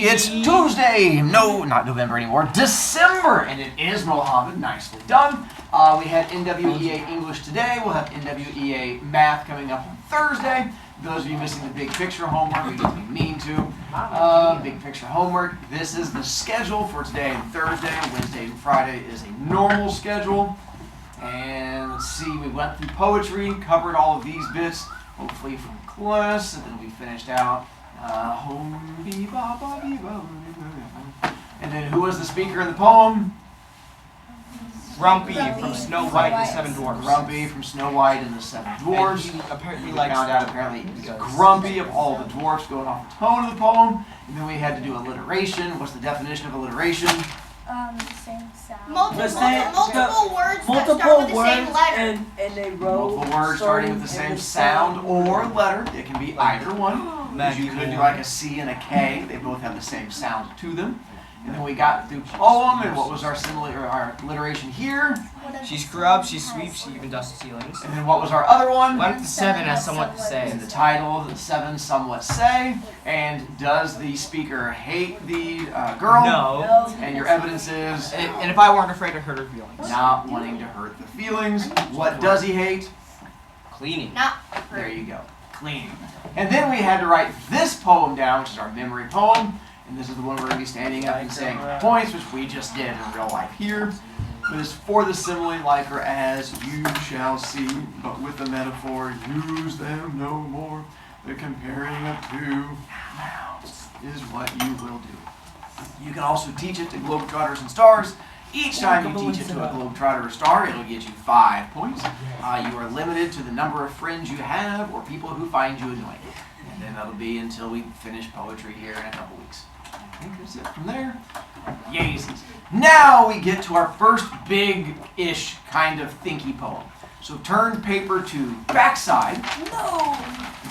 It's Tuesday. No, not November anymore. December, and it is Mohammed. Nicely done. We had NWEA English today. We'll have NWEA Math coming up on Thursday. Those of you missing the big picture homework, we didn't mean to. Big picture homework. This is the schedule for today and Thursday. Wednesday and Friday is a normal schedule. And let's see, we went through poetry, covered all of these bits, hopefully from class, and then we finished out. And then who was the speaker in the poem? Grumpy from Snow White and the Seven Dwarfs. Grumpy from Snow White and the Seven Dwarfs. And he apparently found out apparently he's grumpy of all the dwarfs going off the tone of the poem. And then we had to do alliteration. What's the definition of alliteration? The same sound. Multiple words that start with the same letter. And they wrote Multiple words starting with the same sound or letter. It can be either one. You could do like a C and a K. They both have the same sound to them. And then we got through poem, and what was our alliteration here? She scrubs, she sweeps, she even dusts ceilings. And then what was our other one? 1 to 7 has somewhat to say. And the title, the 7 somewhat say. And does the speaker hate the girl? No. And your evidence is? And if I weren't afraid to hurt her feelings. Not wanting to hurt the feelings. What does he hate? Cleaning. Not There you go. Cleaning. And then we had to write this poem down, which is our memory poem. And this is the one we're going to be standing up and saying points, which we just did in real life here. But it's for the simile, like or as you shall see, but with the metaphor, use them no more. The comparing of two nouns is what you will do. You can also teach it to Globetrotters and Stars. Each time you teach it to a Globetrotter or Star, it'll get you 5 points. You are limited to the number of friends you have or people who find you annoying. And then that'll be until we finish poetry here in a couple weeks. I think that's it from there. Yeezies. Now we get to our first big-ish kind of thinky poem. So turn paper to backside. No.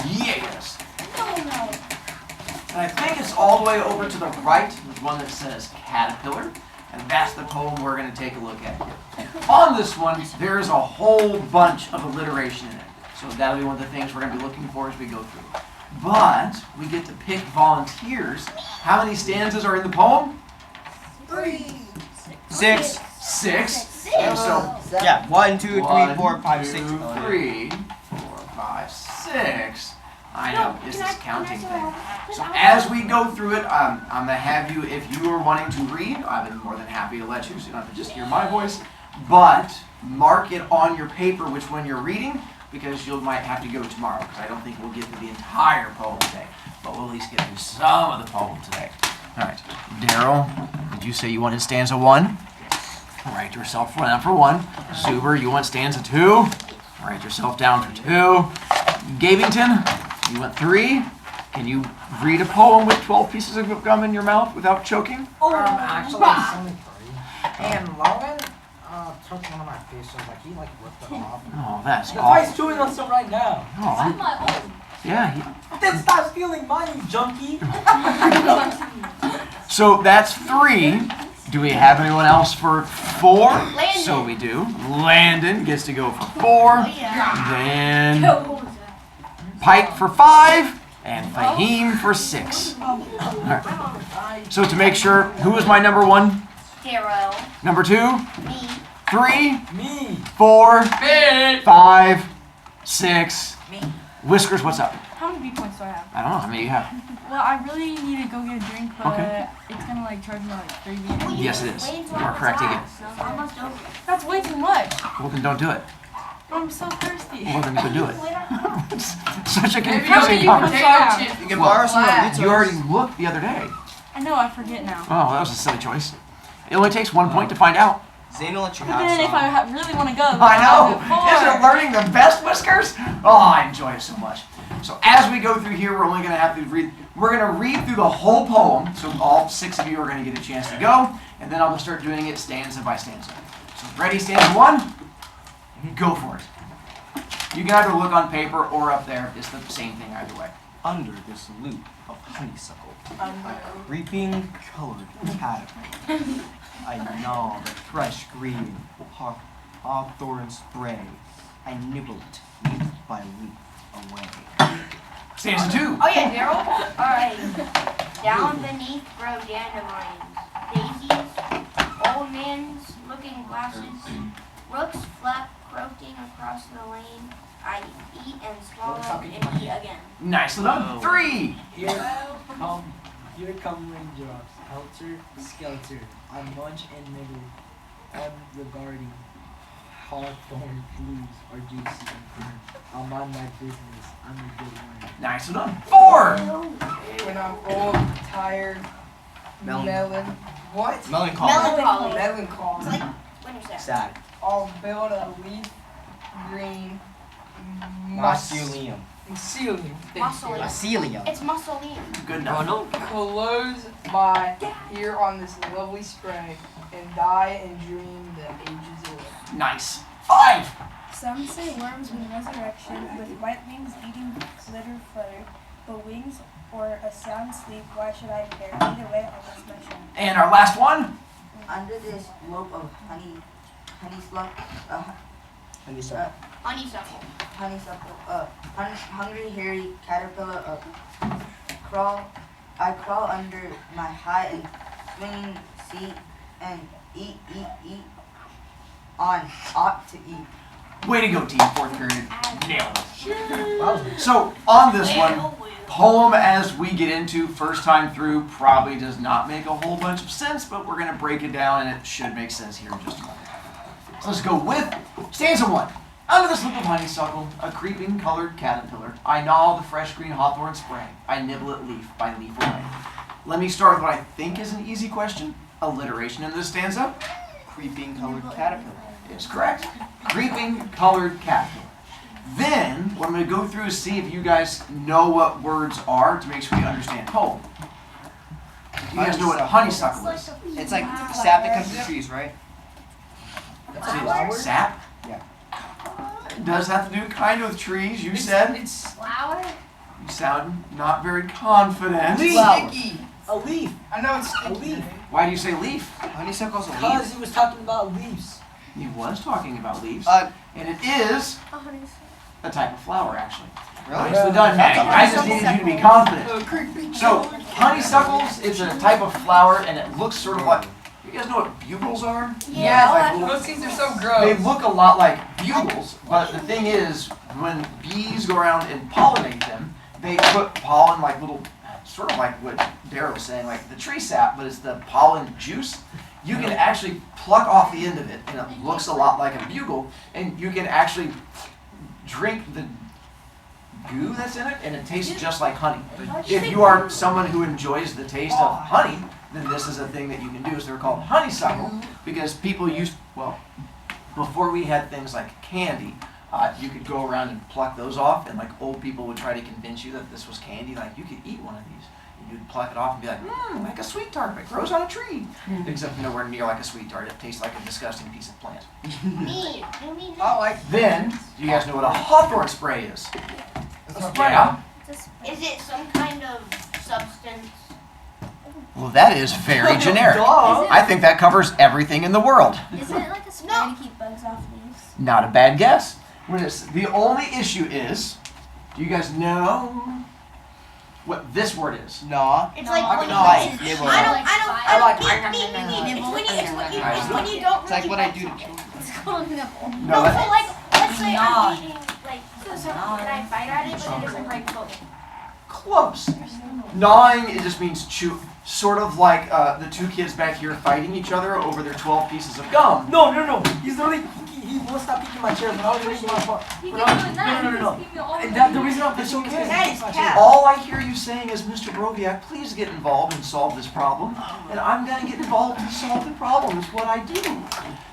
Yes. No. And I think it's all the way over to the right. There's one that says caterpillar. And that's the poem we're going to take a look at here. On this one, there's a whole bunch of alliteration in it. So that'll be one of the things we're going to be looking for as we go through. But we get to pick volunteers. How many stanzas are in the poem? 3. 6. 6. And so Yeah, 1, 2, 3, 4, 5, 6. 3, 4, 5, 6. I know, it's this counting thing. So So as we go through it, I'm going to have you, if you are wanting to read, I've been more than happy to let you, so you don't have to just hear my voice. But mark it on your paper which one you're reading, because you might have to go tomorrow, because I don't think we'll get through the entire poem today. But we'll at least get through some of the poem today. All right, Daryl, did you say you wanted stanza 1? Write yourself down for 1. Zuber, you want stanza 2? Write yourself down for 2. Gavington, you want 3. Can you read a poem with 12 pieces of gum in your mouth without choking? Actually, it's only 3. And Logan took one of my pieces, like he ripped it off. Oh, that's That's why he's awful. chewing on some right now. Oh, my own. yeah. Then stop stealing mine, you junkie. So that's 3. Do we have anyone else for 4? Landon. So we do. Landon gets to go for 4. Then Pike for 5. And Fahim for 6. All right. So to make sure, who was my number 1? Darrow. Number 2? Me. 3? Me. 4? 5? 6? Me. Whiskers, what's up? How many B points do I have? I don't know. How many do you have? Well, I really need to go get a drink, but Okay. it's gonna charge me 3 B. Yes, it is. You are correct again. Almost over. That's way too much. Well, then don't do it. I'm so thirsty. Well, then go do it. It's such a Maybe confusing you can part. chip. You can borrow some of You already looked the other day. I know, I forget now. Oh, that was a silly choice. It only takes 1 point to find out. Zane will let you But have then if I some. really want to go, then I I'll know. have 4. Isn't learning the best, Whiskers? Oh, I enjoy it so much. So as we go through here, we're only going to have to read. We're going to read through the whole poem. So all 6 of you are going to get a chance to go, and then I'll start doing it stanza by stanza. So ready, stanza 1? Go for it. You can either look on paper or up there. It's the same thing either way. Under this loop of honeysuckle, a creeping colored caterpillar, I gnaw the fresh green hawthorn spray. I nibble it leaf by leaf away. Stanza 2. Oh yeah, Daryl. All right. Down beneath grow dandelions, daisies, old man's looking glasses, rooks flap croaking across the lane. I eat and swallow and eat again. Nicely done. 3. Here come raindrops, helter skelter. I munch and nibble, unregarding. Hawthorn leaves are juicy and firm. I'll mind my business. I'm a good one. Nicely done. 4. When I'm old, tired, what? Melancholy. Melancholy. Melancholy. It's like winter sad. Sad. I'll build a leaf green Mycelium. mycelium. Mausoleum. Mycelium. It's mausoleum. Good enough. Close by here on this lovely spray and die and dream the ages away. Nice. 5. Some say worms mean resurrection, with white wings beating glitter flutter, but wings or a sound sleep, why should I care? Either way, I'll miss my shine. And our last one. Under this rope of honeysuckle, Honeysuckle. hungry, hairy caterpillar, I crawl under my high and swinging seat and eat, ought to eat. Way to go, team. 4th period. Nailed it. So, on this one, poem as we get into first time through probably does not make a whole bunch of sense, but we're going to break it down and it should make sense here in just a moment. So let's go with stanza 1. Under the slip of honeysuckle, a creeping colored caterpillar, I gnaw the fresh green hawthorn spray. I nibble it leaf by leaf away. Let me start with what I think is an easy question. Alliteration in this stanza. Creeping colored caterpillar. Is correct. Creeping colored caterpillar. Then, what I'm going to go through is see if you guys know what words are to make sure you understand poem. You guys know what honeysuckle is? It's like sap that comes from trees, right? Sap? Yeah. It does have to do kind of with trees. You said It's Flower. you sound not very confident. Flower. A leaf. I know it's A leaf. Why do you say leaf? Honeysuckle's a Because leaf. he was talking about leaves. He was talking about leaves. Uh, And it is a type of flower, actually. really? Nicely done, Maggie. I just needed you to be confident. So, honeysuckles is a type of flower, and it looks sort of like. You guys know what bugles are? yeah. Those things are so They gross. look a lot like bugles, but the thing is, when bees go around and pollinate them, they put pollen like little, sort of like what Darryl was saying, like the tree sap, but it's the pollen juice. You can actually pluck off the end of it, and it looks a lot like a bugle, and you can actually drink the goo that's in it, and it tastes just like honey. If you are someone who enjoys the taste of honey, then this is a thing that you can do. So they're called honeysuckle because people used, well, before we had things like candy, you could go around and pluck those off, and like old people would try to convince you that this was candy, like you could eat one of these. And you'd pluck it off and be like, like a sweet tart that grows on a tree. Except nowhere near like a sweet tart. It tastes like a disgusting piece of plant. Me. You mean I like Then, do you guys know what a hawthorn spray is? Yeah. Is it some kind of substance? Well, that is very generic. Duh. I think that covers everything in the world. Isn't it like a spray to keep bugs off leaves? Not a bad guess. When it's, the only issue is, do you guys know what this word is? Nah. It's like when you like it's nibble. when you don't It's like really what I get do to to it. children. It's called nibble. No, No, that- so like let's say Nod. I'm eating like something and I bite at it, but it doesn't break bone. Close. Gnawing, it just means chew. Sort of like the two kids back here fighting each other over their 12 pieces of gum. No. He's literally, he won't stop picking my chair when I was making my phone. No. And that, the reason I'm picking his chair is my chair. All I hear you saying is, Mr. Broviak, please get involved and solve this problem. And I'm going to get involved and solve the problem. It's what I do.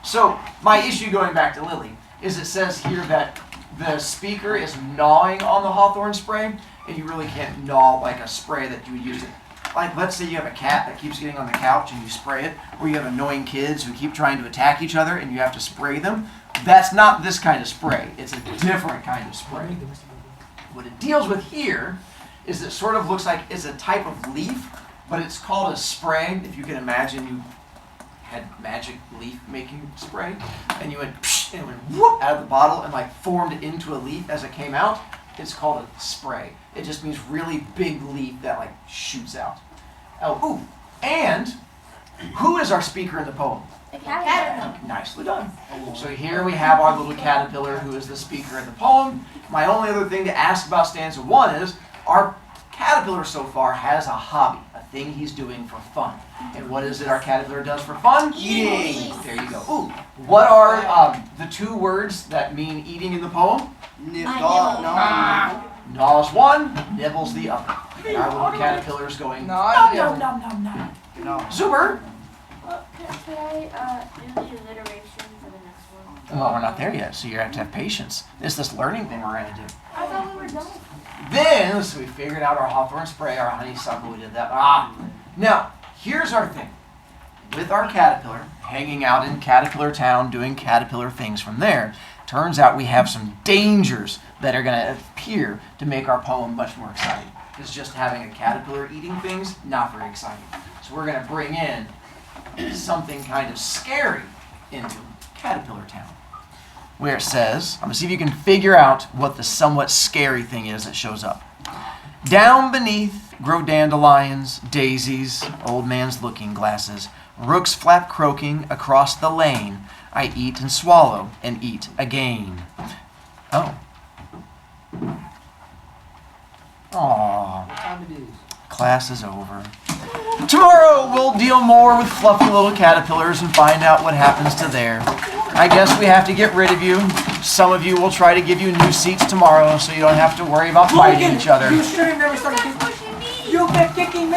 So, my issue going back to Lily is it says here that the speaker is gnawing on the hawthorn spray, and you really can't gnaw like a spray that you would use it. Like, let's say you have a cat that keeps getting on the couch and you spray it, or you have annoying kids who keep trying to attack each other and you have to spray them. That's not this kind of spray. It's a different kind of spray. What it deals with here is it sort of looks like it's a type of leaf, but it's called a spray. If you can imagine you had magic leaf making spray, and you went psh, and it went whoop out of the bottle and like formed into a leaf as it came out. It's called a spray. It just means really big leaf that like shoots out. Oh, ooh, and who is our speaker in the poem? The caterpillar. Nicely done. So here we have our little caterpillar who is the speaker in the poem. My only other thing to ask about stanza 1 is, our caterpillar so far has a hobby, a thing he's doing for fun. And what is it our caterpillar does for fun? Eating. There you go. Ooh, what are the 2 words that mean eating in the poem? Gnaws one, nibbles the other. And our little caterpillar is going, No. No. Super. Well, can I do the alliteration for the next one? Well, we're not there yet, so you have to have patience. It's this learning thing we're going to do. I thought we were done. Then, so we figured out our hawthorn spray, our honeysuckle, we did that. Now, here's our thing. With our caterpillar, hanging out in Caterpillar Town, doing caterpillar things from there, turns out we have some dangers that are going to appear to make our poem much more exciting. Because just having a caterpillar eating things, not very exciting. So we're going to bring in something kind of scary into Caterpillar Town. Where it says, I'm going to see if you can figure out what the somewhat scary thing is that shows up. Down beneath grow dandelions, daisies, old man's looking glasses, rooks flap croaking across the lane. I eat and swallow and eat again. Oh. Aww. What time it is? Class is over. Tomorrow we'll deal more with fluffy little caterpillars and find out what happens to there. I guess we have to get rid of you. Some of you will try to give you new seats tomorrow so you don't have to worry about fighting each other. You should have never started kicking. You've been kicking me.